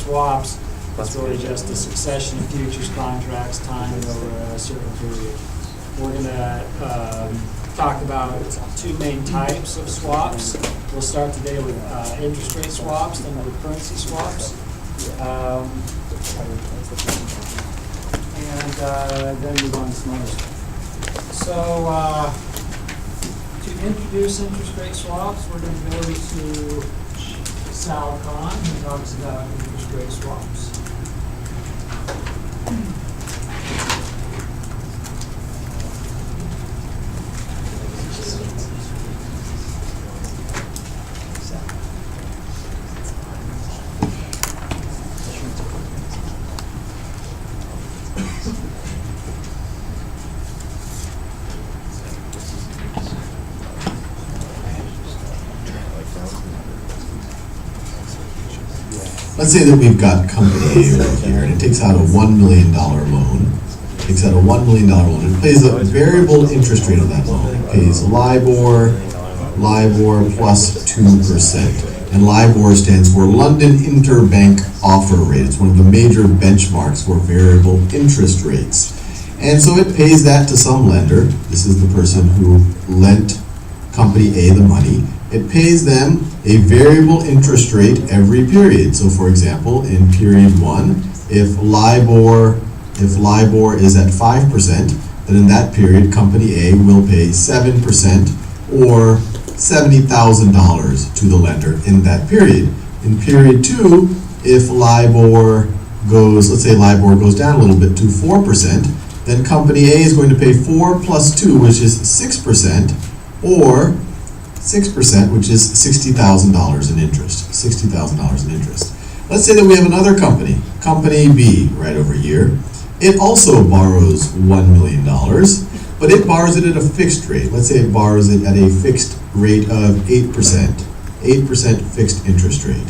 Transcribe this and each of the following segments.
swaps, it's really just a succession of futures contracts timed over a certain period. We're going to talk about two main types of swaps. We'll start today with interest rate swaps, then with currency swaps. And then move on to some other stuff. So to introduce interest rate swaps, we're going to go to Sal Khan, who talks about interest rate swaps. Let's say that we've got company A over here, and it takes out a $1 million loan. Takes out a $1 million loan, and pays a variable interest rate on that loan. It pays LIBOR plus 2%. And LIBOR stands for London Interbank Offer Rate. It's one of the major benchmarks for variable interest rates. And so it pays that to some lender. This is the person who lent company A the money. It pays them a variable interest rate every period. So for example, in period 1, if LIBOR is at 5%, then in that period, company A will pay 7% or $70,000 to the lender in that period. In period 2, if let's say LIBOR goes down a little bit to 4%, then company A is going to pay 4 plus 2, which is 6%, or 6%, which is $60,000 in interest. $60,000 in interest. Let's say that we have another company, company B, right over here. It also borrows $1 million, but it borrows it at a fixed rate. Let's say it borrows it at a fixed rate of 8%, 8% fixed interest rate.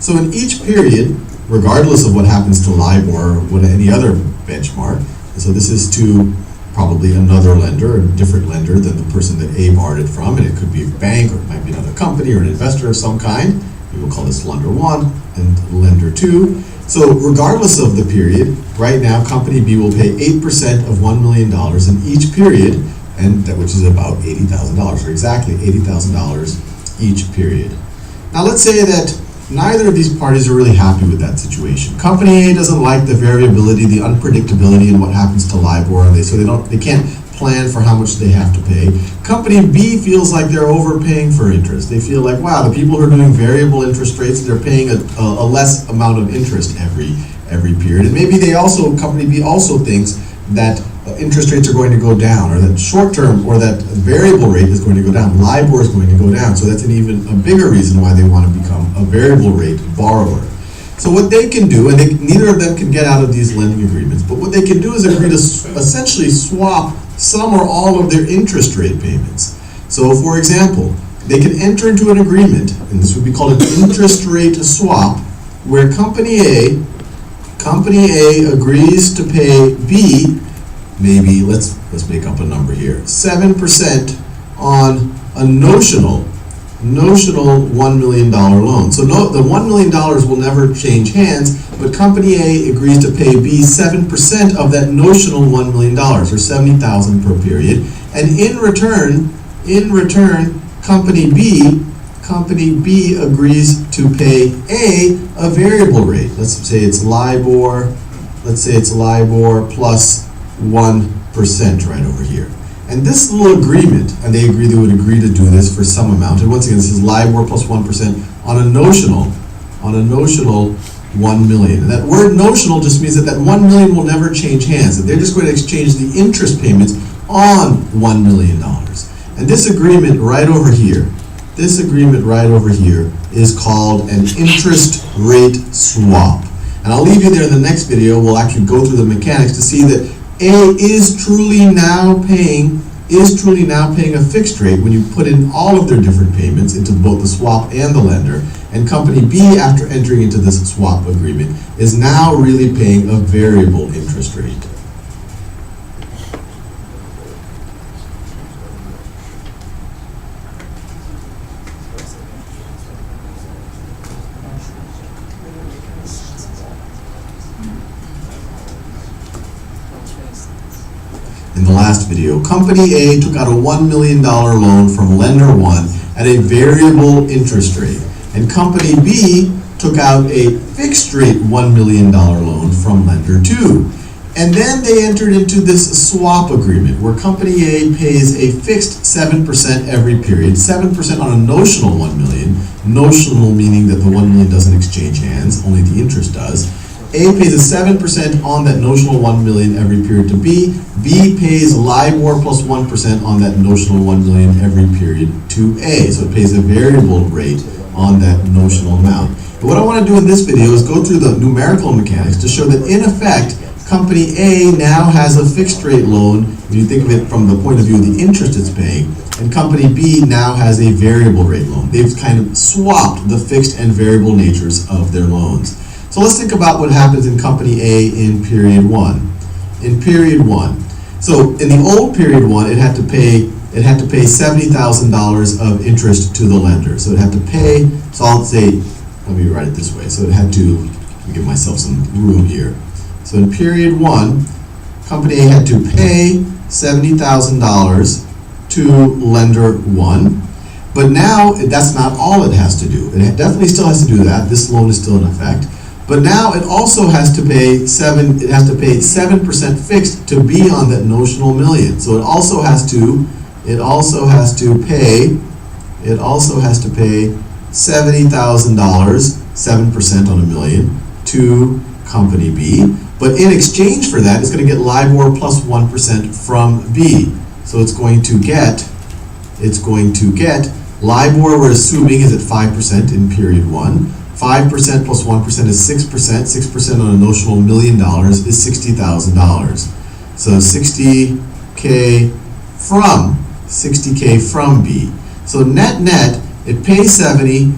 So in each period, regardless of what happens to LIBOR or any other benchmark, so this is to probably another lender, a different lender than the person that A borrowed it from, and it could be a bank, or it might be another company, or an investor of some kind. We will call this lender 1 and lender 2. So regardless of the period, right now company B will pay 8% of $1 million in each period, and which is about $80,000, or exactly $80,000 each period. Now let's say that neither of these parties are really happy with that situation. Company A doesn't like the variability, the unpredictability in what happens to LIBOR, so they can't plan for how much they have to pay. Company B feels like they're overpaying for interest. They feel like, wow, the people who are doing variable interest rates, they're paying a less amount of interest every period. And maybe company B also thinks that interest rates are going to go down, or that short-term or that variable rate is going to go down. LIBOR is going to go down. So that's an even a bigger reason why they want to become a variable rate borrower. So what they can do, and neither of them can get out of these lending agreements, but what they can do is agree to essentially swap some or all of their interest rate payments. So for example, they can enter into an agreement, and this would be called an interest rate swap, where company A agrees to pay B, maybe let's make up a number here, 7% on a notional $1 million loan. So the $1 million will never change hands, but company A agrees to pay B 7% of that notional $1 million, or $70,000 per period. And in return, company B agrees to pay a variable rate. Let's say it's LIBOR plus 1% right over here. And this little agreement, and they would agree to do this for some amount. And once again, this is LIBOR plus 1% on a notional $1 million. And that word notional just means that $1 million will never change hands. That they're just going to exchange the interest payments on $1 million. And this agreement right over here is called an interest rate swap. And I'll leave you there in the next video. We'll actually go through the mechanics to see that A is truly now paying a fixed rate when you put in all of their different payments into both the swap and the lender. And company B, after entering into this swap agreement, is now really paying a variable interest rate. in the last video. Company A took out a $1 million loan from lender 1 at a variable interest rate, and Company B took out a fixed rate $1 million loan from lender 2. And then they entered into this swap agreement where Company A pays a fixed 7% every period, 7% on a notional $1 million, notional meaning that the $1 million doesn't exchange hands, only the interest does. A pays a 7% on that notional $1 million every period to B. B pays LIBOR plus 1% on that notional $1 million every period to A. So it pays a variable rate on that notional amount. But what I want to do in this video is go through the numerical mechanics to show that in effect, Company A now has a fixed rate loan, when you think of it from the point of view of the interest it's paying, and Company B now has a variable rate loan. They've kind of swapped the fixed and variable natures of their loans. So let's think about what happens in Company A in period 1. In period 1. So in the old period 1, it had to pay $70,000 of interest to the lender. So it had to pay, so I'll say, let me write it this way. So it had to, let me give myself some room here. So in period 1, Company A had to pay $70,000 to lender 1. But now that's not all it has to do. It definitely still has to do that. This loan is still in effect. But now it also has to pay 7% fixed to be on that notional million. So it also has to pay $70,000, 7% on a million, to Company B. But in exchange for that, it's going to get LIBOR plus 1% from B. So it's going to get LIBOR, we're assuming, is at 5% in period 1. 5% plus 1% is 6%. 6% on a notional $1 million is $60,000. So 60K from B. So net, it pays 70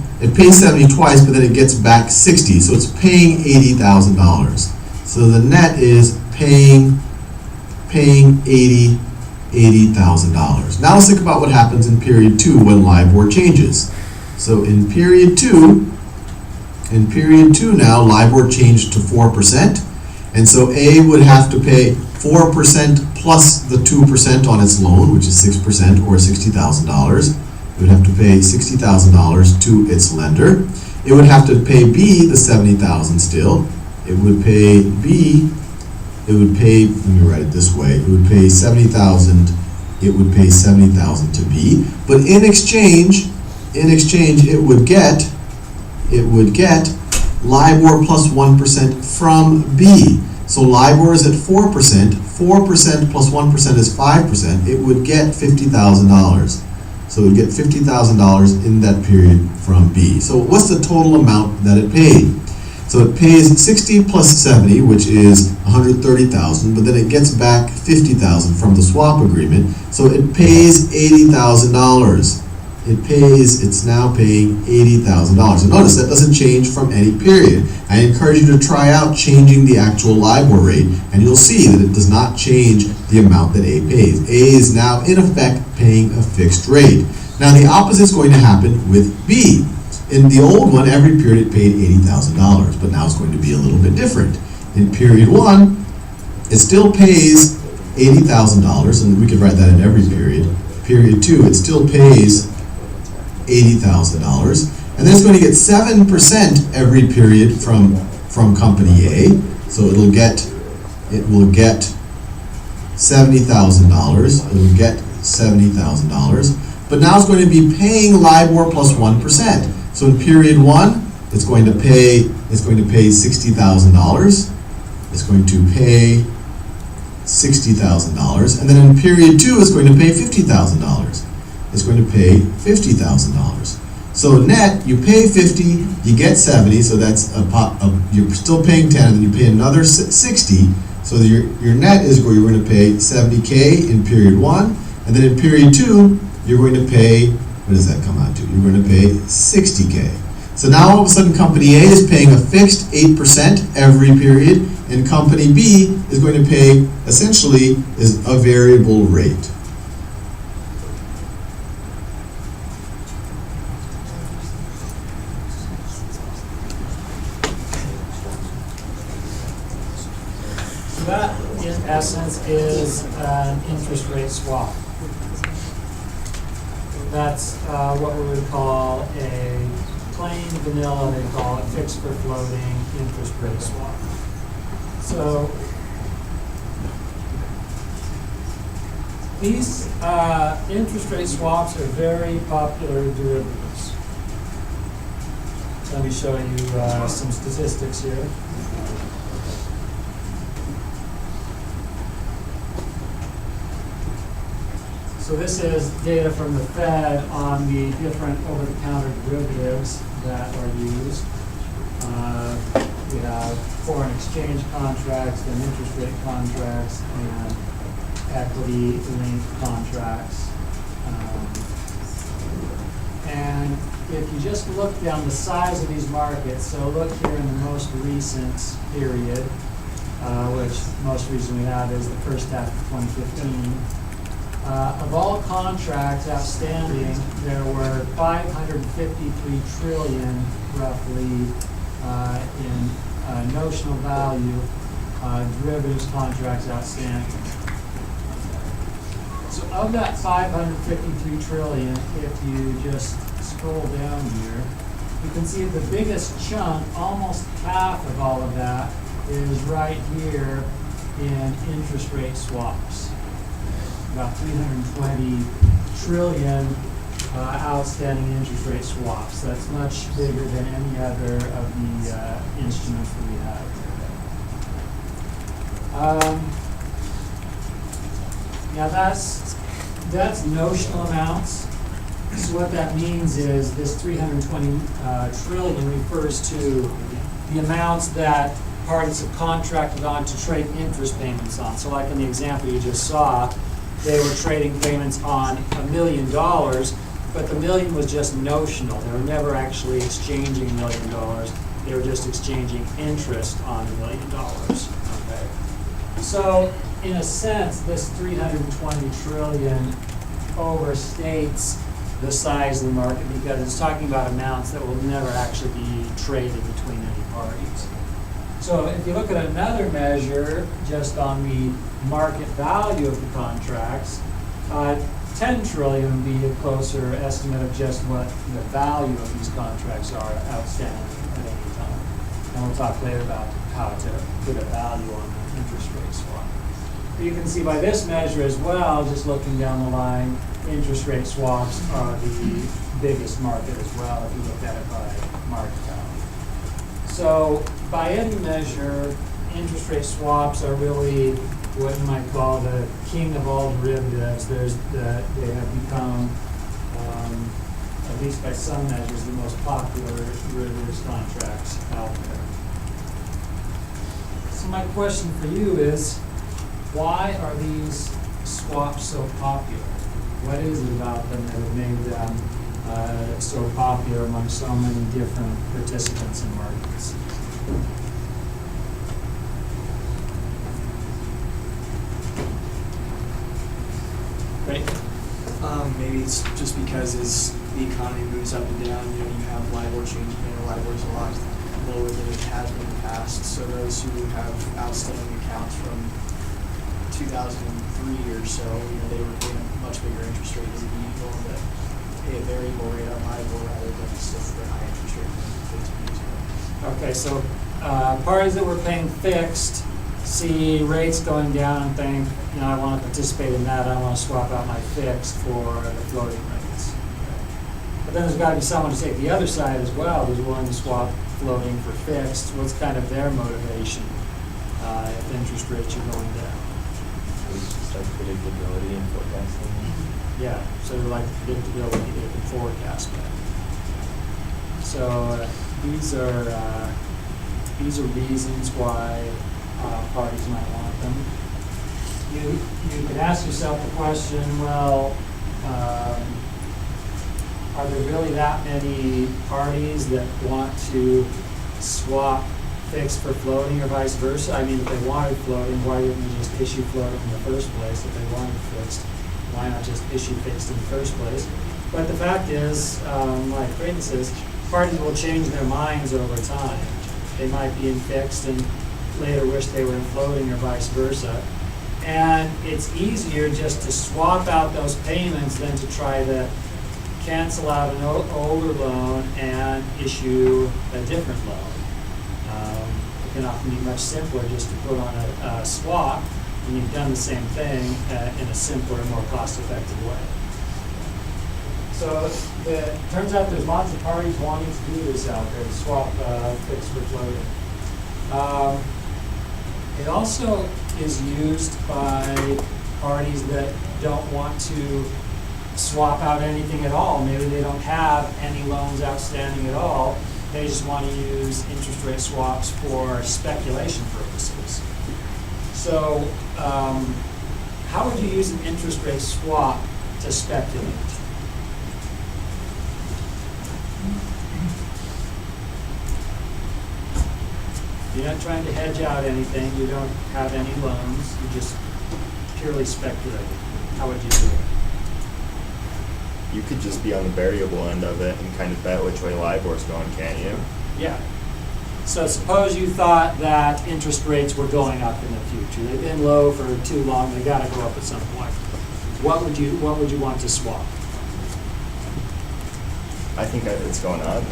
twice, but then it gets back 60. So it's paying $80,000. So the net is paying $80,000. Now let's think about what happens in period 2 when LIBOR changes. So in period 2 now, LIBOR changed to 4%, and so A would have to pay 4% plus the 2% on its loan, which is 6% or $60,000. It would have to pay $60,000 to its lender. It would have to pay B the $70,000 still. It would pay, let me write it this way, it would pay $70,000 to B, but in exchange it would get LIBOR plus 1% from B. So LIBOR is at 4%, 4% plus 1% is 5%, it would get $50,000. So it would get $50,000 in that period from B. So what's the total amount that it paid? So it pays 60 plus 70, which is 130,000, but then it gets back 50,000 from the swap agreement. So it pays $80,000. It's now paying $80,000. And notice that doesn't change from any period. I encourage you to try out changing the actual LIBOR rate, and you'll see that it does not change the amount that A pays. A is now in effect paying a fixed rate. Now the opposite is going to happen with B. In the old one, every period it paid $80,000, but now it's going to be a little bit different. In period 1, it still pays $80,000, and we could write that in every period. Period 2, it still pays $80,000, and then it's going to get 7% every period from Company A. So it will get $70,000. It will get $70,000, but now it's going to be paying LIBOR plus 1%. So in period 1, it's going to pay $60,000. It's going to pay $60,000, and then in period 2, it's going to pay $50,000. It's going to pay $50,000. So net, you pay 50, you get 70, so that's you're still paying 10, and then you pay another 60. So your net is where you're going to pay 70K in period 1, and then in period 2, you're going to pay, what does that come out to? You're going to pay 60K. So now all of a sudden Company A is paying a fixed 8% every period, and Company B is going to pay, essentially, is a variable rate. That, in essence, is an interest rate swap. That's what we would call a plain vanilla, they call it fixed for floating interest rate swap. So these interest rate swaps are very popular derivatives. Let me show you some statistics here. So this is data from the Fed on the different over-the-counter derivatives that are used. We have foreign exchange contracts, then interest rate contracts, and equity-linked contracts. And if you just look down the size of these markets, so look here in the most recent period, which most recent we have is the first half of 2015. Of all contracts outstanding, there were 553 trillion, roughly, in notional value derivatives contracts outstanding. So of that 553 trillion, if you just scroll down here, you can see the biggest chunk, almost half of all of that, is right here in interest rate swaps. About 320 trillion outstanding interest rate swaps. That's much bigger than any other of the instruments that we have today. Now that's notional amounts. So what that means is this 320 trillion refers to the amounts that parties have contracted on to trade interest payments on. So like in the example you just saw, they were trading payments on $1 million, but the million was just notional. They were never actually exchanging $1 million. They were just exchanging interest on $1 million. Okay. So in a sense, this 320 trillion overstates the size of the market because it's talking about amounts that will never actually be traded between any parties. So if you look at another measure just on the market value of the contracts, 10 trillion would be a closer estimate of just what the value of these contracts are outstanding at any time. And we'll talk later about how to put a value on the interest rate swap. But you can see by this measure as well, just looking down the line, interest rate swaps are the biggest market as well if you look at it by market value. So by any measure, interest rate swaps are really what you might call the king of all derivatives. They have become, at least by some measures, the most popular derivatives contracts out there. So my question for you is, why are these swaps so popular? What is it about them that have made them so popular among so many different participants in markets? Great. Maybe it's just because as the economy moves up and down, you have LIBOR changing, LIBOR's a lot lower than it has been in the past. So those who have outstanding accounts from 2003 or so, they were paying a much bigger interest rate as usual, but pay a variable rate on LIBOR rather than just the high interest rate from 15 years ago. Okay, so parties that were paying fixed see rates going down and think, I want to participate in that. I want to swap out my fixed for the floating rates. But then there's got to be someone to take the other side as well who's willing to swap floating for fixed. What's kind of their motivation if interest rates are going down? Just like predictability and forecasting. Yeah, so they like predictability, they can forecast that. So these are reasons why parties might want them. You can ask yourself the question, well, are there really that many parties that want to swap fixed for floating or vice versa? I mean, if they wanted floating, why didn't you just issue floating in the first place? If they wanted fixed, why not just issue fixed in the first place? But the fact is, like Creighton says, parties will change their minds over time. They might be in fixed, and later wish they were in floating or vice versa. And it's easier just to swap out those payments than to try to cancel out an older loan and issue a different loan. It can often be much simpler just to put on a swap, and you've done the same thing in a simpler and more cost-effective way. So it turns out there's lots of parties wanting to do this out there, to swap fixed for floating. It also is used by parties that don't want to swap out anything at all. Maybe they don't have any loans outstanding at all. They just want to use interest rate swaps for speculation purposes. So how would you use an interest rate swap to speculate? You're not trying to hedge out anything. You don't have any loans. You're just purely speculating. How would you do it? You could just be on the variable end of it and kind of bet which way LIBOR's going, can't you? Yeah. So suppose you thought that interest rates were going up in the future. They've been low for too long. They got to go up at some point. What would you want to swap? I think it's going up.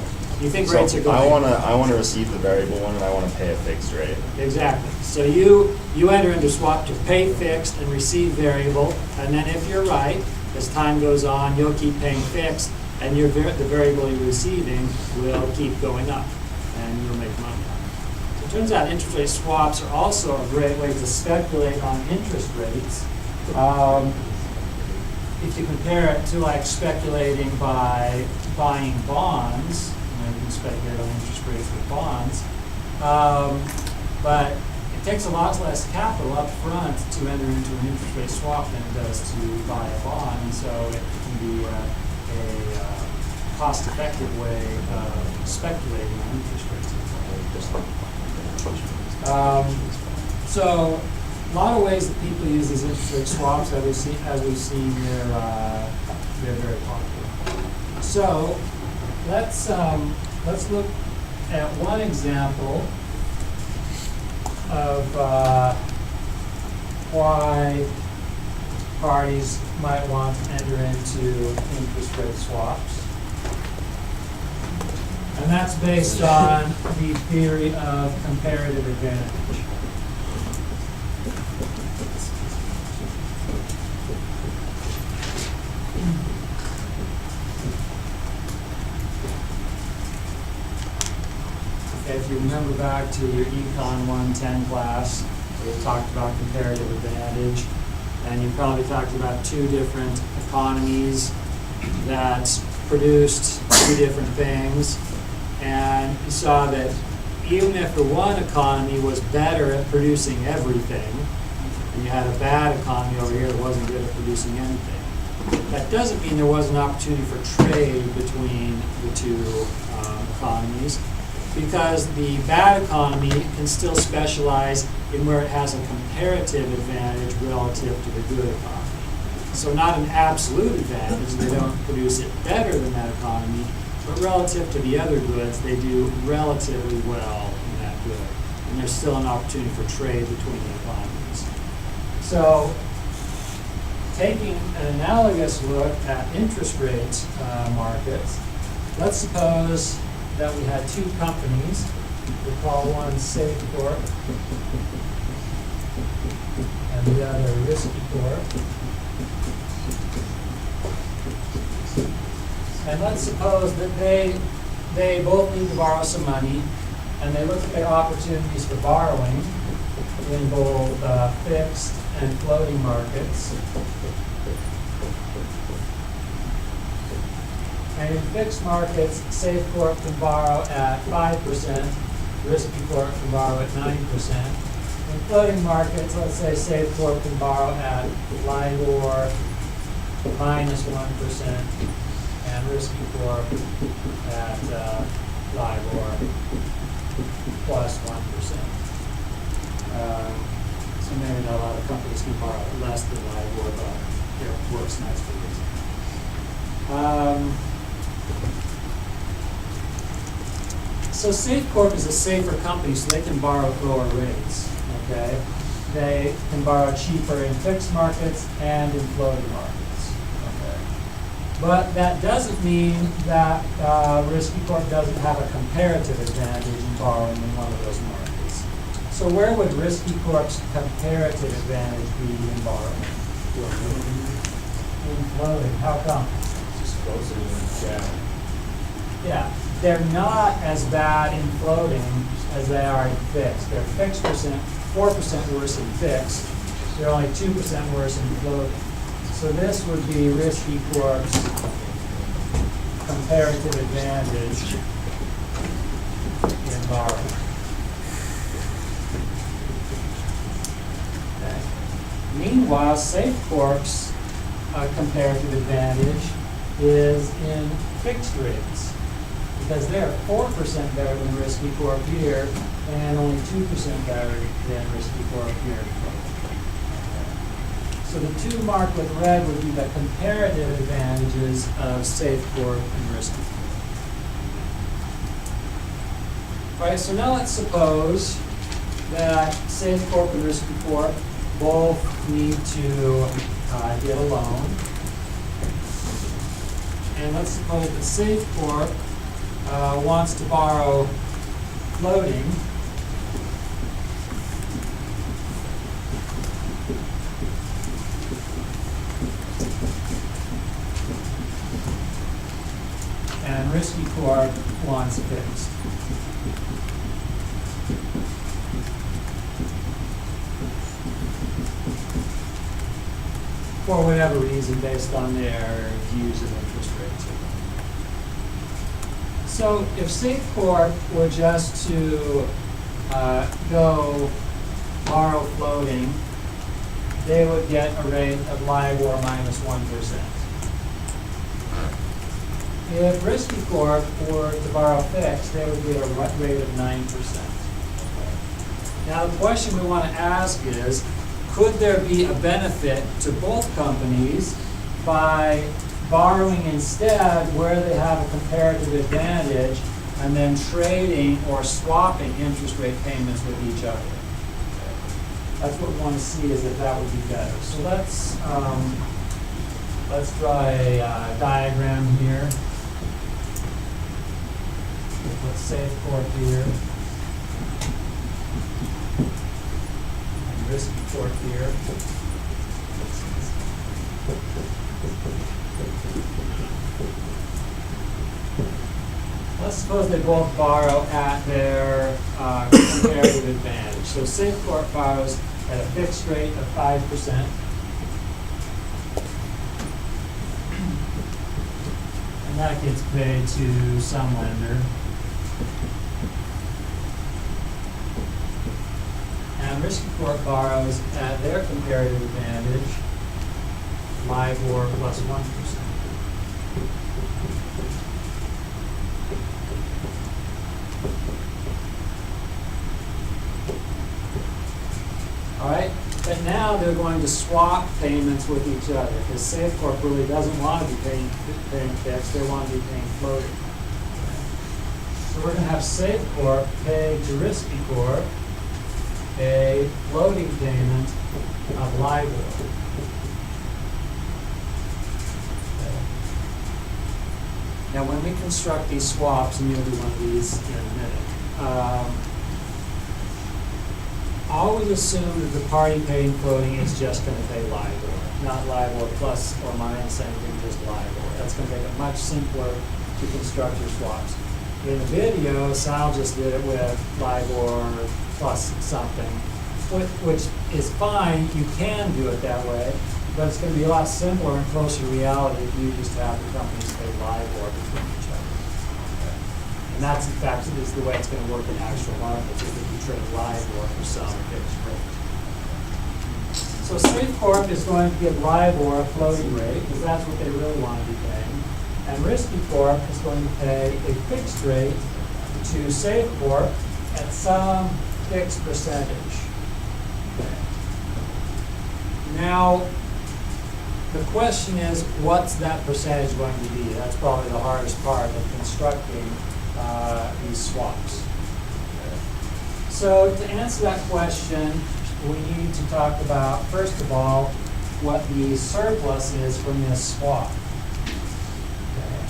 You think So rates are going up? I wanna receive the variable one, and I wanna pay a fixed rate. Exactly. So you enter into swap to pay fixed and receive variable, and then if you're right, as time goes on, you'll keep paying fixed, and the variable you're receiving will keep going up, and you'll make money on it. So it turns out interest rate swaps are also a great way to speculate on interest rates. If you compare it to like speculating by buying bonds, you can speculate on interest rates with bonds, but it takes a lot less capital up front to enter into an interest rate swap than it does to buy a bond, and so it can be a cost-effective way of speculating on interest rates. So a lot of ways that people use these interest rate swaps, as we've seen, they're very popular. So let's look at one example of why parties might want to enter into interest rate swaps. And that's based on the theory of comparative advantage. If you remember back to your Econ 110 class, we talked about comparative advantage, and you probably talked about two different economies that produced two different things, and you saw that even if the one economy was better at producing everything, and you had a bad economy over here that wasn't good at producing anything, that doesn't mean there was an opportunity for trade between the two economies, because the bad economy can still specialize in where it has a comparative advantage relative to the good economy. So not an absolute advantage, they don't produce it better than that economy, but relative to the other goods, they do relatively well in that good. And there's still an opportunity for trade between the economies. So taking an analogous look at interest rate markets, let's suppose that we had two companies. We call one SafeCorp and the other RiskyCorp. And let's suppose that they both need to borrow some money, and they look at opportunities for borrowing in both fixed and floating markets. And in fixed markets, SafeCorp can borrow at 5%, RiskyCorp can borrow at 9%. In floating markets, let's say SafeCorp can borrow at LIBOR minus 1%, and RiskyCorp at LIBOR plus 1%. So maybe not a lot of companies can borrow less than LIBOR, but it works nice for this. So Safecorp is a safer company, so they can borrow at lower rates, okay? They can borrow cheaper in fixed markets and in floating markets, okay? But that doesn't mean that Risky Corp doesn't have a comparative advantage in borrowing in one of those markets. So where would Risky Corp's comparative advantage be in borrowing? In floating, how come? Just closer than Jack. Yeah, they're not as bad in floating as they are in fixed. They're fixed 4% worse in fixed. They're only 2% worse in floating. So this would be Risky Corp's comparative advantage in borrowing. Okay. Meanwhile, Safecorp's comparative advantage is in fixed rates, because they're 4% better than Risky Corp here, and only 2% better than Risky Corp here. So the two marked with red would be the comparative advantages of Safecorp and Risky Corp. All right, so now let's suppose that Safecorp and Risky Corp both need to get a loan. And let's suppose that Safecorp wants to borrow floating. And Risky Corp wants fixed. For whatever reason, based on their views of interest rates. So if Safecorp were just to go borrow floating, they would get a rate of LIBOR minus 1%. If Risky Corp were to borrow fixed, they would get a rate of 9%. Now the question we want to ask is, could there be a benefit to both companies by borrowing instead where they have a comparative advantage and then trading or swapping interest rate payments with each other? That's what we want to see, is that that would be better. So let's draw a diagram here. We'll put Safecorp here. Risky Corp here. Let's suppose they both borrow at their comparative advantage. So Safecorp borrows at a fixed rate of 5%. And that gets paid to some lender. And Risky Corp borrows at their comparative advantage, LIBOR plus 1%. All right, but now they're going to swap payments with each other, because Safecorp really doesn't want to be paying fixed, they want to be paying floating. So we're going to have Safecorp pay to Risky Corp a floating payment of LIBOR. Okay. Now when we construct these swaps, and you'll do one of these in a minute, always assume that the party paying floating is just going to pay LIBOR, not LIBOR plus or minus anything, just LIBOR. That's going to make it much simpler to construct your swaps. In the video, Sal just did it with LIBOR plus something, which is fine. You can do it that way, but it's going to be a lot simpler and closer to reality if you just have the companies pay LIBOR between each other. Okay. And that's, in fact, is the way it's going to work in actual markets, is that you trade LIBOR for some fixed rate. So Safecorp is going to give LIBOR a floating rate, because that's what they really want to be paying. And Risky Corp is going to pay a fixed rate to Safecorp at some fixed percentage. Okay. Now, the question is, what's that percentage going to be? That's probably the hardest part of constructing these swaps. So to answer that question, we need to talk about, first of all, what the surplus is from this swap. Okay.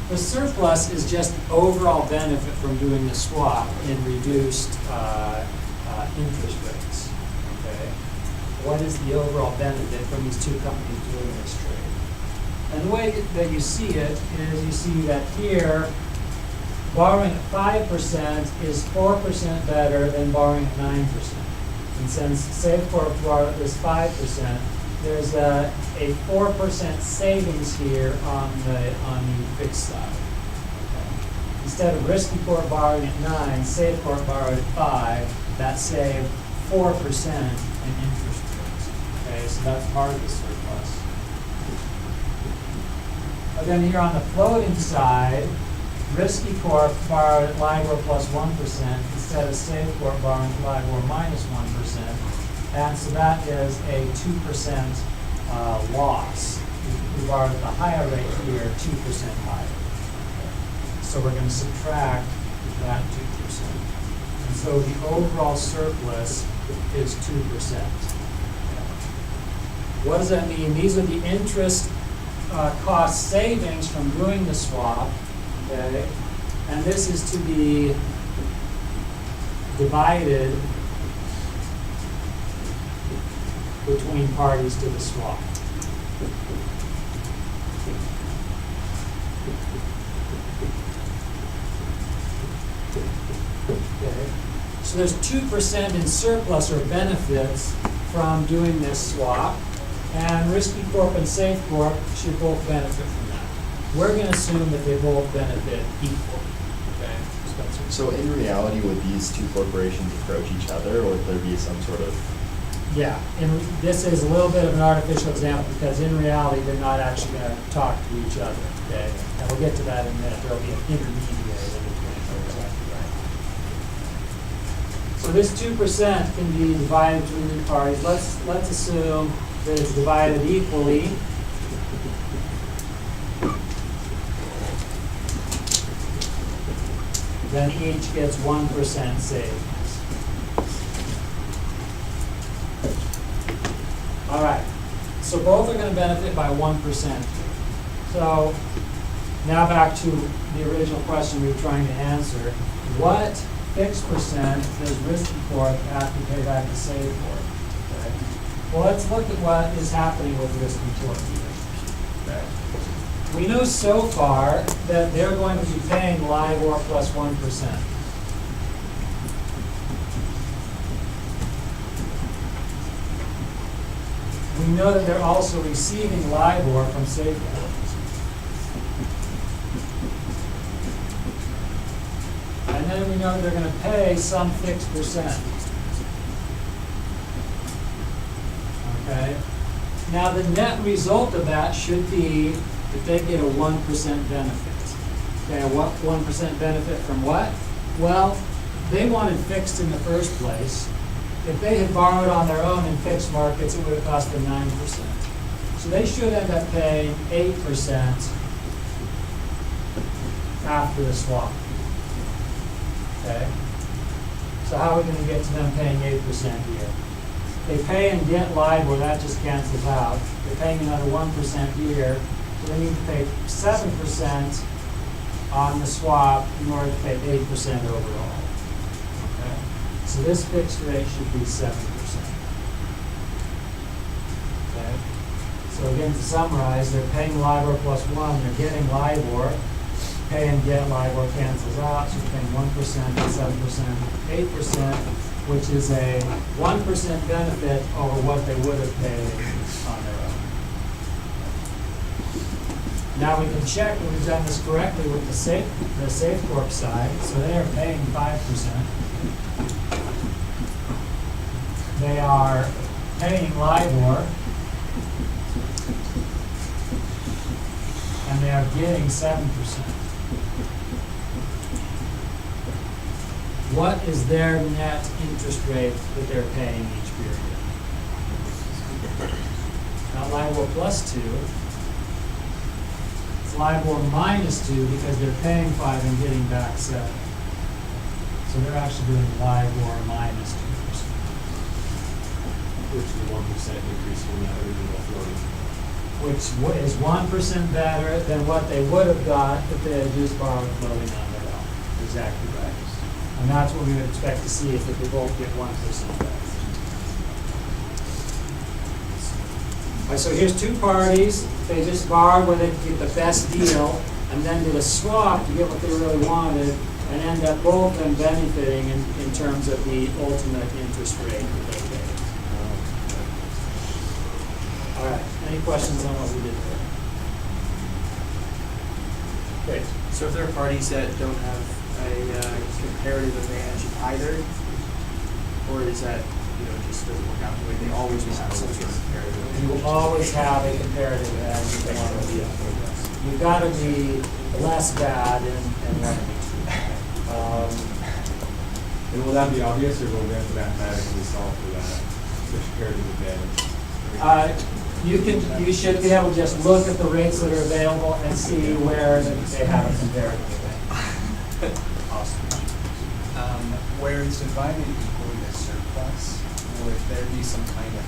The surplus is just overall benefit from doing the swap in reduced interest rates. Okay. What is the overall benefit from these two companies doing this trade? And the way that you see it is you see that here, borrowing at 5% is 4% better than borrowing at 9%. And since Safecorp borrowed this 5%, there's a 4% savings here on the fixed side. Okay. Instead of Risky-Corp borrowing at 9, Safecorp borrowed at 5. That saved 4% in interest rates. Okay, so that's part of the surplus. But then here on the floating side, Risky-Corp borrowed at LIBOR plus 1% instead of Safecorp borrowing at LIBOR minus 1%. And so that is a 2% loss. We borrowed at the higher rate here, 2% higher. So we're going to subtract that 2%. And so the overall surplus is 2%. What does that mean? These are the interest cost savings from doing the swap. Okay, and this is to be divided between parties to the swap. Okay, so there's 2% in surplus or benefits from doing this swap, and Risky-Corp and Safecorp should both benefit from that. We're going to assume that they both benefit equally. Okay, Spencer? So in reality, would these two corporations approach each other, or would there be some sort of... Yeah, and this is a little bit of an artificial example because in reality, they're not actually going to talk to each other. Okay, and we'll get to that in a minute. There'll be an intermediary in between. Exactly right. So this 2% can be divided between the parties. Let's assume that it's divided equally. Then each gets 1% savings. All right, so both are going to benefit by 1%. So now back to the original question we were trying to answer. What fixed percent does Risky-Corp have to pay back to Safecorp? Okay. Well, let's look at what is happening with Risky-Corp here. Okay. We know so far that they're going to be paying LIBOR plus 1%. We know that they're also receiving LIBOR from Safecorp. And then we know they're going to pay some fixed percent. Okay? Now the net result of that should be that they get a 1% benefit. Okay, what 1% benefit from what? Well, they wanted fixed in the first place. If they had borrowed on their own in fixed markets, it would have cost them 9%. So they should end up paying 8% after the swap. Okay? So how are we going to get to them paying 8% here? They pay and get LIBOR, that just cancels out. They're paying another 1% here. So they need to pay 7% on the swap in order to pay 8% overall. Okay? So this fixed rate should be 7%. Okay? So again, to summarize, they're paying LIBOR plus 1, they're getting LIBOR. Pay and get LIBOR cancels out, so you're paying 1%, 7%, 8%, which is a 1% benefit over what they would have paid on their own. Now we can check that we've done this correctly with the Safecorp side. So they are paying 5%. They are paying LIBOR. And they are getting 7%. What is their net interest rate that they're paying each period? not LIBOR plus 2. It's LIBOR minus 2 because they're paying 5 and getting back 7. So they're actually doing LIBOR minus 2%. Which is a 1% increase from that original floating. Which is 1% better than what they would have got if they had just borrowed floating on their own. Exactly right. And that's what we would expect to see if they both get 1% better. All right, so here's two parties. They just borrowed where they could get the best deal and then did a swap to get what they really wanted and end up both of them benefiting in terms of the ultimate interest rate that they paid. All right, any questions on what we did there? Great. So if there are parties that don't have a comparative advantage in either, or is that, just doesn't work out the way they always will have some sort of comparative advantage? You will always have a comparative advantage in one or the other. You've got to be less bad in one of these. And will that be obvious, or will we have to mathematically solve for that, the comparative advantage? You should be able to just look at the rates that are available and see where they have a comparative advantage. Where it's divided equally as surplus, would there be some kind of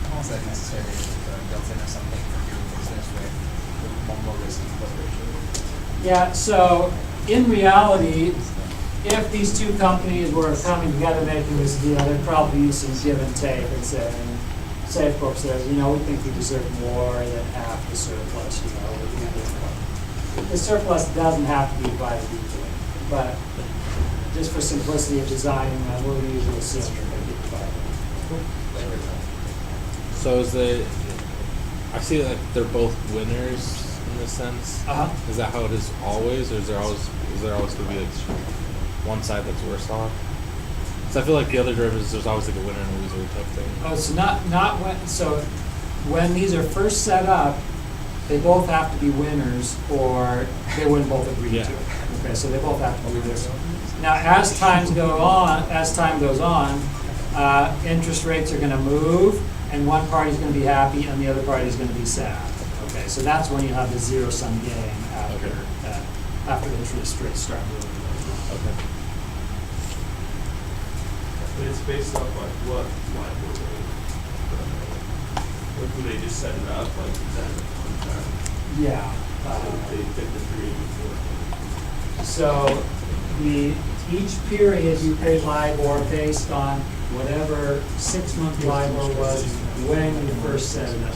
almost like necessary built in or something for doing business with one more risky corporation? Yeah, so in reality, if these two companies were coming together making this deal, there'd probably be some give and take and saying, Safecorp says, we think we deserve more than half the surplus, The surplus doesn't have to be divided equally, but just for simplicity of designing, we'll usually assume that they get divided. So I see that they're both winners in this sense. Uh-huh. Is that how it is always, or is there always going to be one side that's worse off? So I feel like the other derivatives, there's always a winner and a loser type thing. Oh, so not when, so when these are first set up, they both have to be winners or they wouldn't both agree to it. Okay, so they both have to be winners. Now, as time goes on, interest rates are going to move, and one party's going to be happy, and the other party's going to be sad. Okay, so that's when you have the zero-sum game after the interest rates start moving. Okay. But it's based off what LIBOR rate? Or do they just set it up is that a contract? Yeah. They fit the 3 and 4. So each period you pay LIBOR based on whatever 6-month LIBOR was when you first set it up.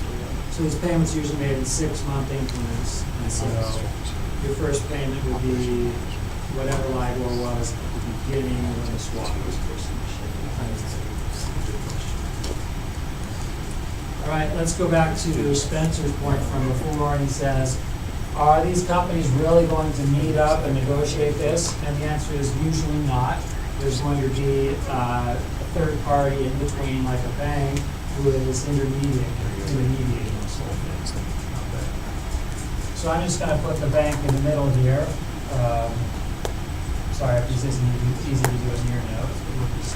So these payments are usually made in 6-month increments. And so your first payment would be whatever LIBOR was at the beginning when the swap was first initiated. All right, let's go back to Spencer's point from before. He says, are these companies really going to meet up and negotiate this? And the answer is usually not. There's going to be a third party in between, like a bank, who is intermediating this whole thing. Okay. So I'm just going to put the bank in the middle here. Sorry if this isn't easy to do in your notes, but we'll just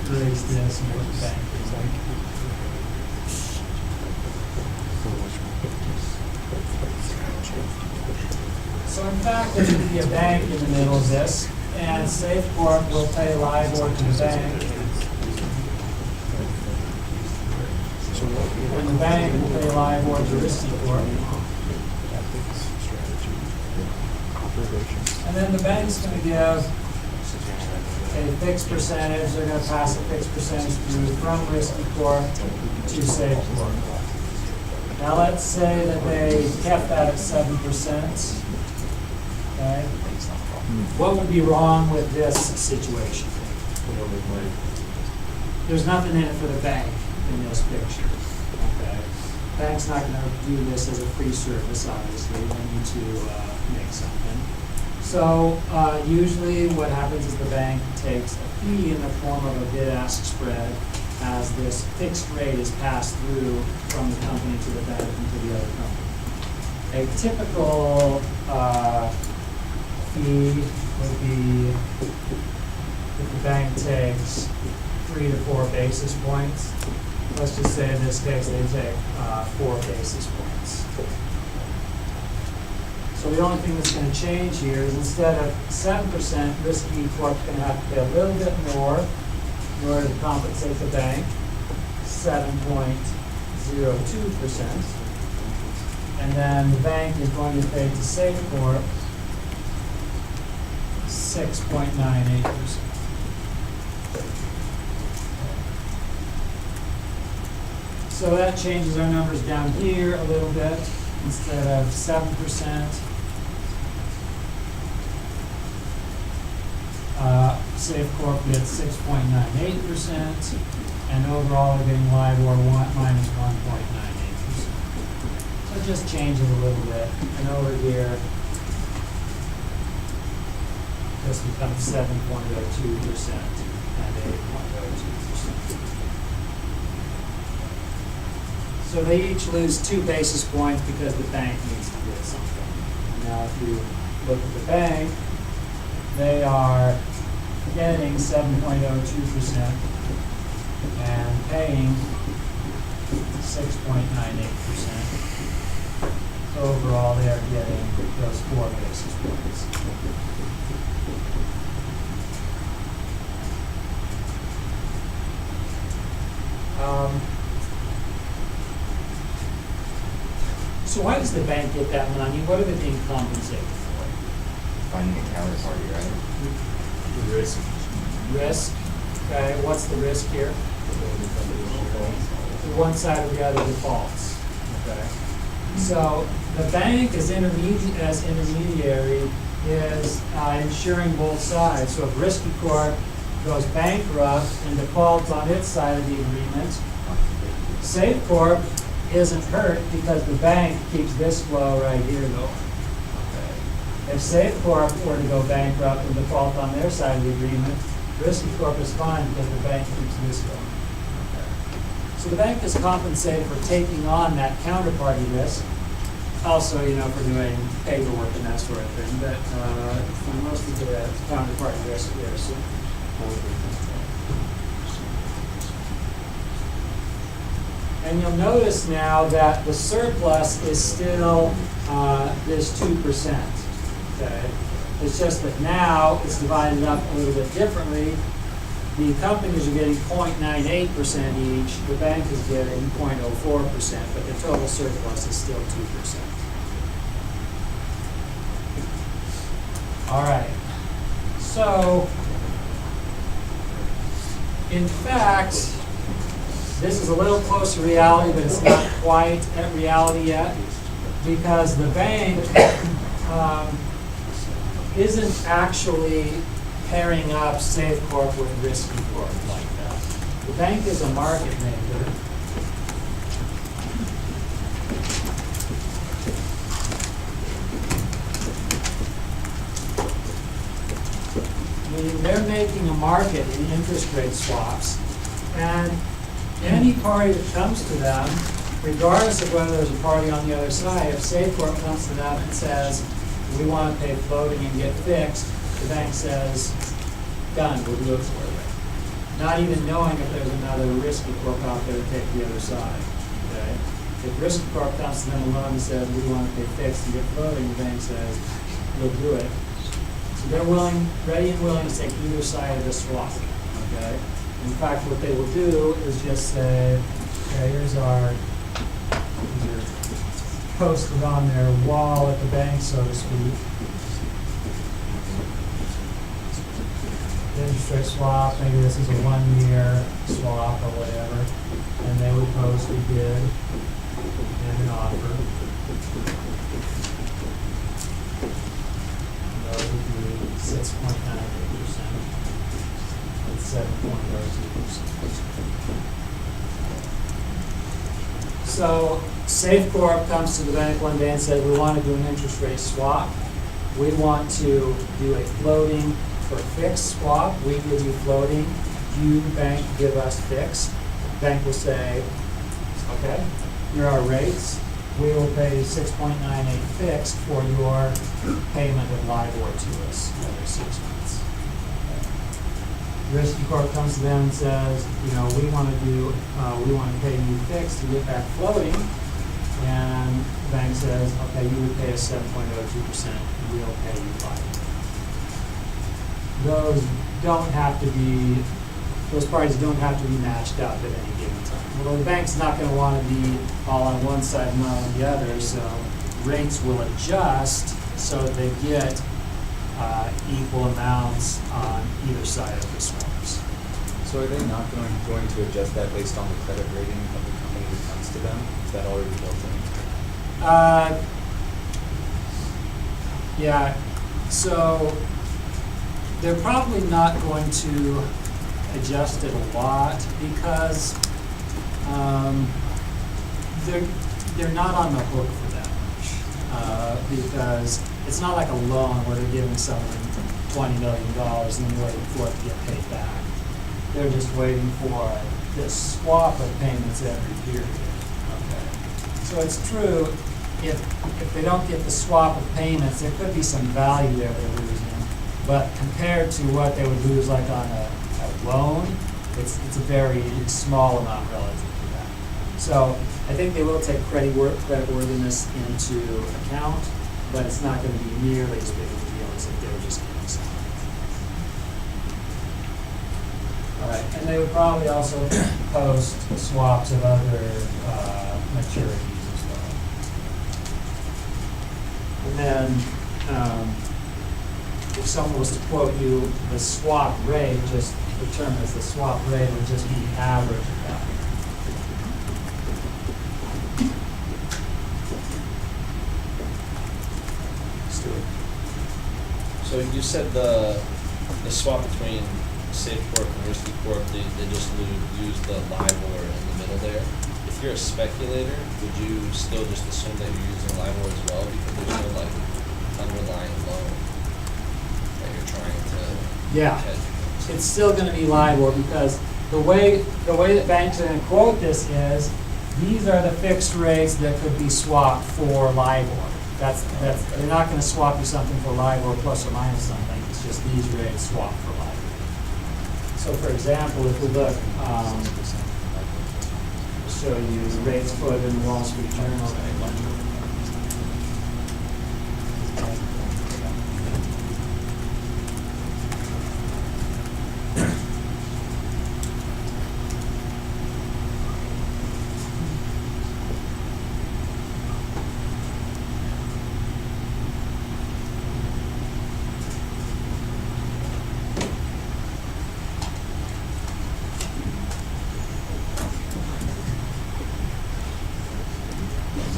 erase this and put the bank is like. So in fact, there should be a bank in the middle of this, and Safecorp will pay LIBOR to the bank. And the bank will pay LIBOR to Riskicorp. And then the bank's going to give a fixed percentage. They're going to pass a fixed percentage through from Riskicorp to Safecorp. Now let's say that they kept that at 7%. Okay. What would be wrong with this situation? There's nothing in it for the bank in this picture. Okay. Bank's not going to do this as a free service, obviously. They need to make something. So usually what happens is the bank takes a fee in the form of a bid-ask spread as this fixed rate is passed through from the company to the bank and to the other company. A typical fee would be if the bank takes 3 to 4 basis points let's just say in this case, they take 4 basis points. So the only thing that's gonna change here is instead of 7%, Risky Corp's gonna have to pay a little bit more in order to compensate the bank, 7.02%. And then the bank is going to pay to Safecorp 6.98%. So that changes our numbers down here a little bit. Instead of 7%, Safecorp gets 6.98%, and overall they're getting LIBOR minus 1.98%. So it just changes a little bit, and over here, this becomes 7.02% and 8.02%. So they each lose 2 basis points because the bank needs to get something. Now, if you look at the bank, they are getting 7.02% and paying 6.98%. So overall, they are getting those 4 basis points. So why does the bank get that money? What are they being compensated for? Finding a counterparty, right? Risk. Risk, okay, what's the risk here? The one side or the other defaults, okay? So the bank as intermediary is insuring both sides. So if Risky Corp goes bankrupt and defaults on its side of the agreement, Safecorp isn't hurt because the bank keeps this flow right here going. Okay. If Safecorp were to go bankrupt and default on their side of the agreement, Risky Corp is fine because the bank keeps this going. Okay. So the bank is compensated for taking on that counterparty risk. Also, for doing paperwork and that sort of thing, but most of the counterparty risk here. So. And you'll notice now that the surplus is still this 2%. Okay? It's just that now it's divided up a little bit differently. The companies are getting 0.98% each. The bank is getting 0.04%, but the total surplus is still 2%. All right. So, in fact, this is a little close to reality, but it's not quite at reality yet, because the bank isn't actually pairing up Safecorp with Risky Corp like that. The bank is a market maker. Meaning they're making a market in interest rate swaps, and any party that comes to them, regardless of whether there's a party on the other side, if Safecorp comes to them and says, we want to pay floating and get fixed, the bank says, done, we'll do it for you. Not even knowing if there's another Risky Corp out there to take the other side. Okay? If Risky Corp comes to them alone and says, we want to pay fixed and get floating, the bank says, we'll do it. So they're ready and willing to take either side of the swap. Okay? In fact, what they will do is just say, okay, here's our posted on their wall at the bank, so to speak. Interest rate swap, maybe this is a 1-year swap or whatever, and they would post a bid and an offer. And those would be 6.98% and 7.02%. So Safecorp comes to the bank one day and says, we want to do an interest rate swap. We want to do a floating for fixed swap. We give you floating. You, bank, give us fixed. The bank will say, okay, here are our rates. We will pay 6.98 fixed for your payment of LIBOR to us every 6 months. Okay. Risky Corp comes to them and says, you know, we want to pay you fixed to get back floating. And the bank says, okay, you would pay us 7.02%, and we'll pay you 5. Those parties don't have to be matched up at any given time. Well, the bank's not going to want to be all on one side and not on the other, so rates will adjust so that they get equal amounts on either side of the swaps. So are they not going to adjust that based on the credit rating of the company that comes to them? Is that already built in? Yeah, so they're probably not going to adjust it a lot because they're not on the hook for that much. Because it's not like a loan where they're giving someone $20 million and then waiting for it to get paid back. They're just waiting for this swap of payments every period. Okay. So it's true, if they don't get the swap of payments, there could be some value there they're losing. But compared to what they would lose like on a loan, it's a very small amount relative to that. So I think they will take creditworthiness into account, but it's not going to be nearly as big of a deal as if they were just getting some. All right, and they would probably also post swaps of other maturities as well. And then if someone was to quote you the swap rate, just the term as the swap rate would just be the average of that. Stuart. So you said the swap between Safe Corp and Risky Corp, they just use the LIBOR in the middle there. If you're a speculator, would you still just assume that you're using LIBOR as well because there's no like underlying loan that you're trying to Yeah. hedge? It's still going to be LIBOR because the way that banks are going to quote this is these are the fixed rates that could be swapped for LIBOR. They're not going to swap you something for LIBOR plus or minus something. It's just these rates swapped for LIBOR. So, for example, if we look, I'll show you the rates quoted in the Wall Street Journal.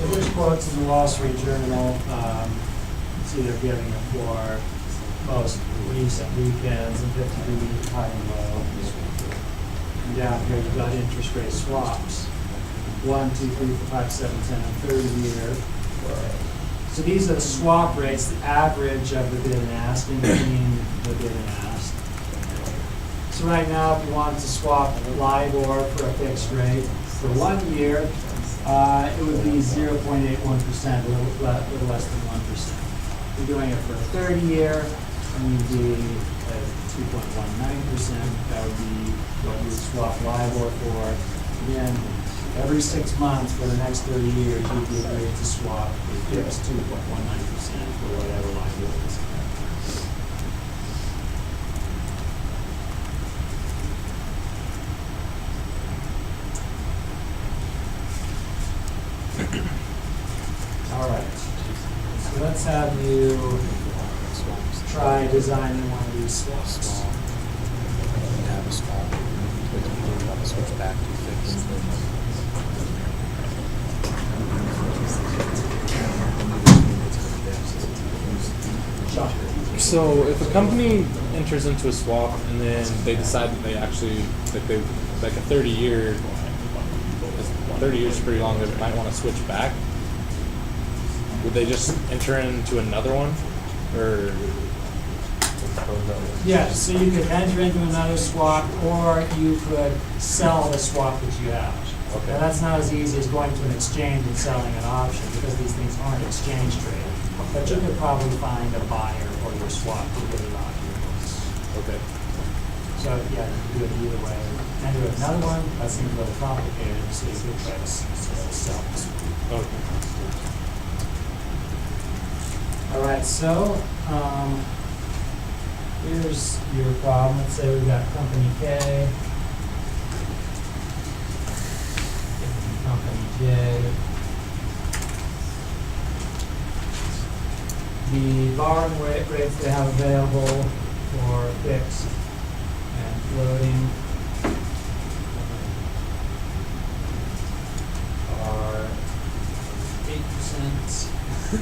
So here's quotes in the Wall Street Journal. See they're giving it for most recent weekends and 52-week high and low. And down here you've got interest rate swaps. 1, 2, 3, 4, 5, 7, 10, and 30 year. So these are the swap rates, the average of the bid and ask in between the bid and ask. So right now, if you wanted to swap LIBOR for a fixed rate for 1 year, it would be 0.81%, a little less than 1%. If you're doing it for a 30-year, it would be 2.19%. That would be what you would swap LIBOR for. Again, every 6 months for the next 30 years, you'd be agreed to swap just 2.19% for whatever LIBOR is. All right. So let's have you try designing one of these swaps. Have a swap. We want to switch back to fixed. So if a company enters into a swap and then they decide that they actually like a 30 years is pretty long, they might want to switch back, would they just enter into another one, or? Yeah, so you could enter into another swap, or you could sell the swap that you have. Okay. Now, that's not as easy as going to an exchange and selling an option, because these things aren't exchange traded. But you could probably find a buyer for your swap to get it off your books. Okay. So, yeah, you can do it either way. And do another one, that seems a little complicated, so you could try to sell this one. Okay. All right, so, here's your problem. Let's say we've got company K, company J. The borrowing rates they have available for fixed and floating are 8%, 10%,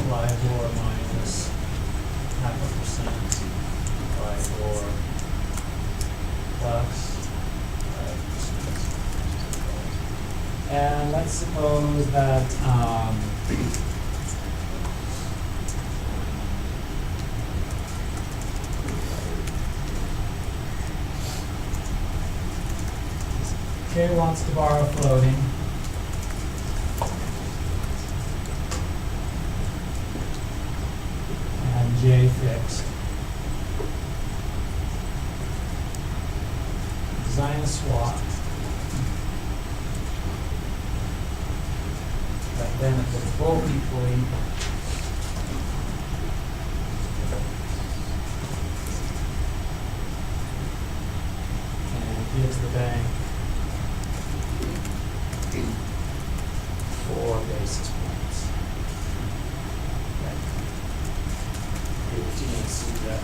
LIBOR minus 0.5%, LIBOR plus 5%. And let's suppose that, K wants to borrow floating. And J fixed. Design a swap that benefits both equally. And gives the bank 4 basis points. Okay. Give it to you and see that.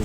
I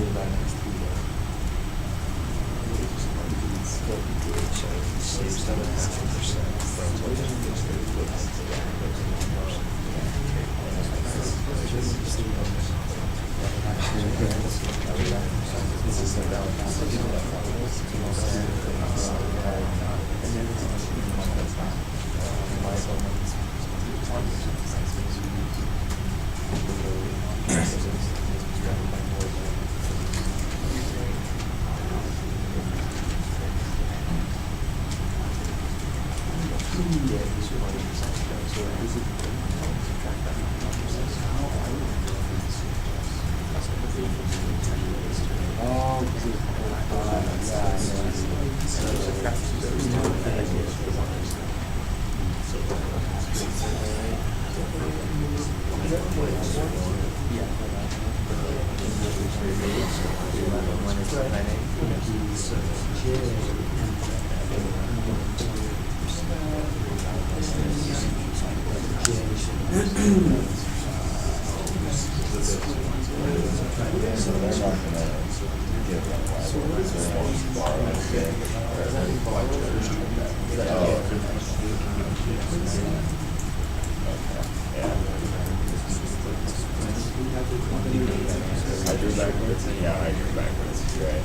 drew backwards? Yeah, I drew backwards. Right.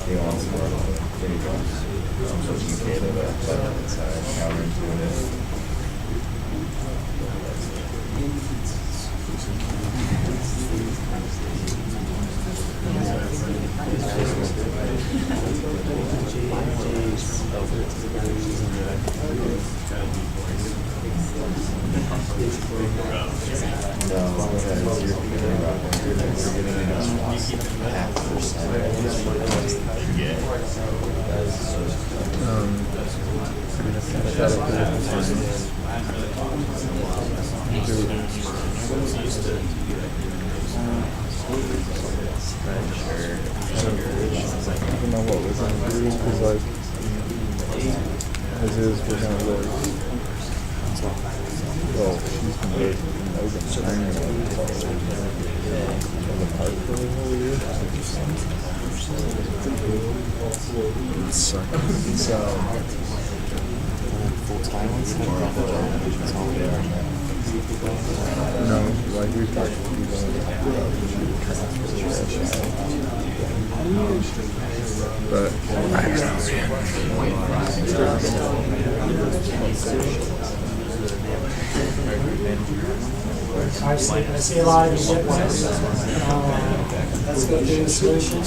He wants more of a, there you go. Pushing K to the left-hand side, counterintuitive. No, because you're forgetting about you're getting half percent. Yeah. I don't know what we're gonna do because like as is we're gonna look. Well, she's gonna look. I was gonna hang out in the park for a whole year. No, like we talked to but I see a lot of shipments. Let's go through the solution.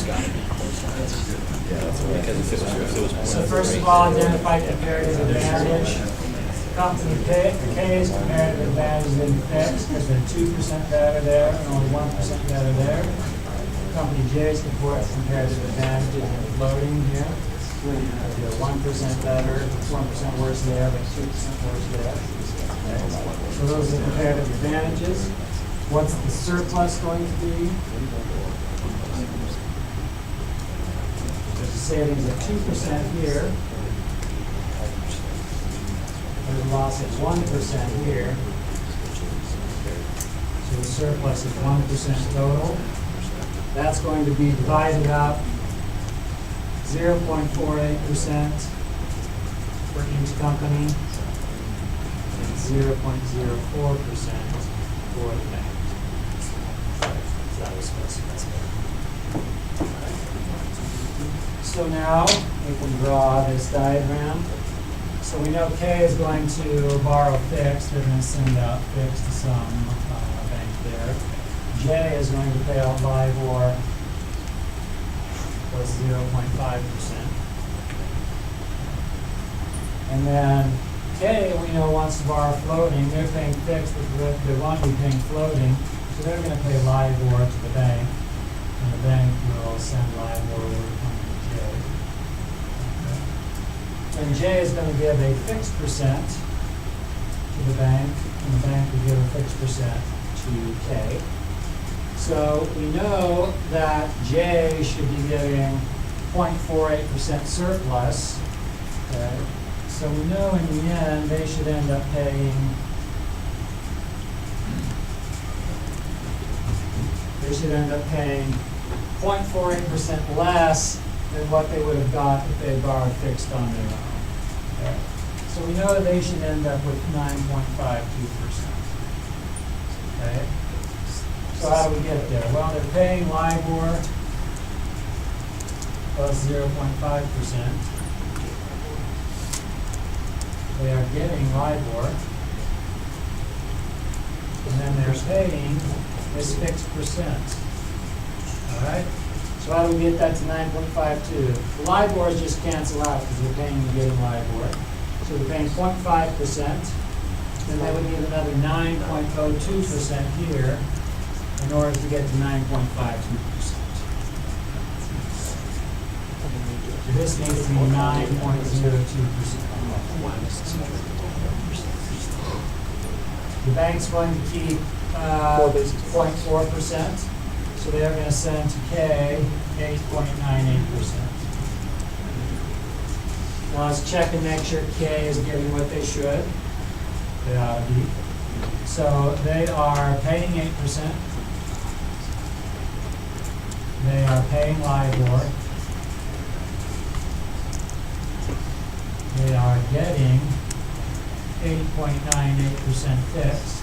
So first of all, identify comparative advantage. Company K's comparative advantage is in fixed because they're 2% better there and only 1% better there. Company J's comparative advantage is in floating here. They're 1% better, 1% worse there, but 2% worse there. Okay. So those are the comparative advantages. What's the surplus going to be? There's a savings of 2% here. There's a loss of 1% here. So the surplus is 1% total. That's going to be divided up 0.48% for each company and 0.04% for the bank. So that was specified. So now we can draw this diagram. So we know K is going to borrow fixed. They're going to send out fixed to some bank there. J is going to pay out LIBOR plus 0.5%. And then K, we know, wants to borrow floating. They're paying fixed, but they want to be paying floating. So they're going to pay LIBOR to the bank. And the bank will send LIBOR over to company J. And J is going to give a fixed percent to the bank, and the bank will give a fixed percent to K. So we know that J should be giving 0.48% surplus. Okay? So we know in the end they should end up paying they should end up paying 0.48% less than what they would have got if they borrowed fixed on their own. Okay? So we know they should end up with 9.52%. Okay? So how do we get there? Well, they're paying LIBOR plus 0.5%. They are getting LIBOR. And then they're paying this fixed percent. All right? So how do we get that to 9.52? The LIBORs just cancel out because they're paying and getting LIBOR. So they're paying 0.5%. Then they would need another 9.02% here in order to get to 9.52%. So this needs to be 9.02%. The bank's going to keep 0.4%, so they're going to send to K 8.98%. Now let's check and make sure K is getting what they should. They ought to be. So they are paying 8%. They are paying LIBOR. They are getting 8.98% fixed.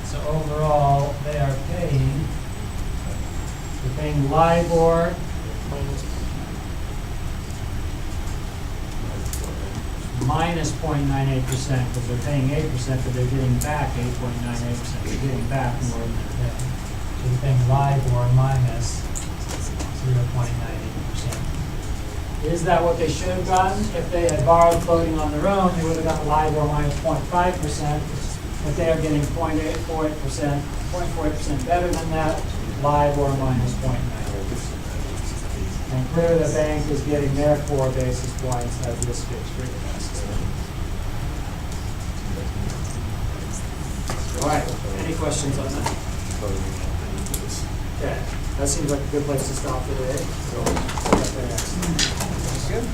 So overall, they are paying, they're paying LIBOR minus 0.98% because they're paying 8%, but they're getting back 8.98%. They're getting back more than they're paying. So they're paying LIBOR minus 0.98%. Is that what they should have gotten? If they had borrowed floating on their own, they would have gotten LIBOR minus 0.5%, but they are getting 0.48% better than that, LIBOR minus 0.98%. And clearly the bank is getting their 4 basis points as this fixed rate. All right, any questions on that? Okay, that seems like a good place to stop for today. Good.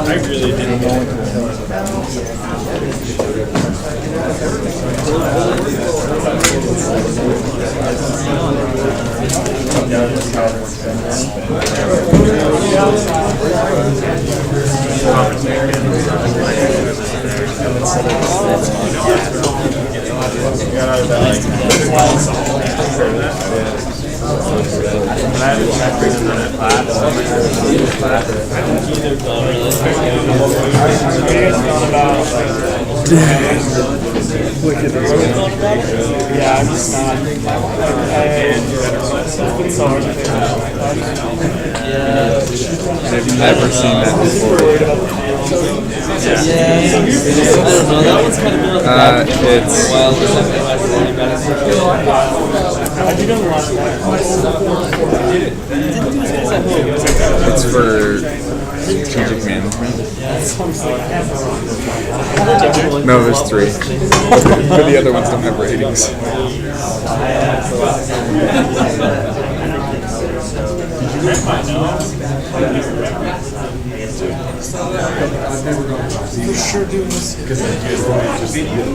I really didn't know. Yeah, I'm just not. It's so hard to figure out. I've never seen that before. I don't know, that one's kind of been on the back It's for a while. I do know a lot of that. it's for strategic management. No, there's 3. But the other ones don't have ratings. You're sure doing this?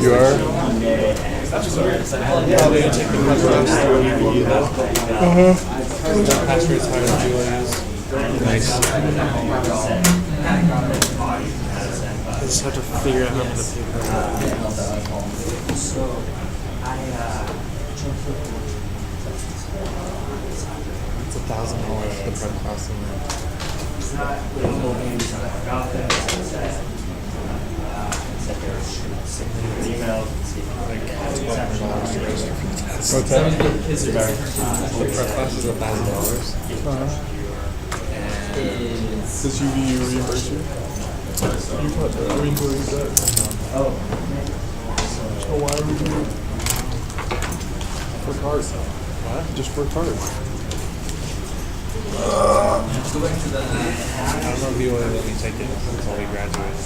You are? Pass rate's higher than Julia's. Nice. I just have to figure out how I'm going to pay for It's $1,000 the prep cost in there. What's that? The prep cost is $1,000. Does UVU reimburse you? You put every employee does. Oh, why are we doing it? For cards. What? Just for cards. I don't know if you want to let me take it until we graduate.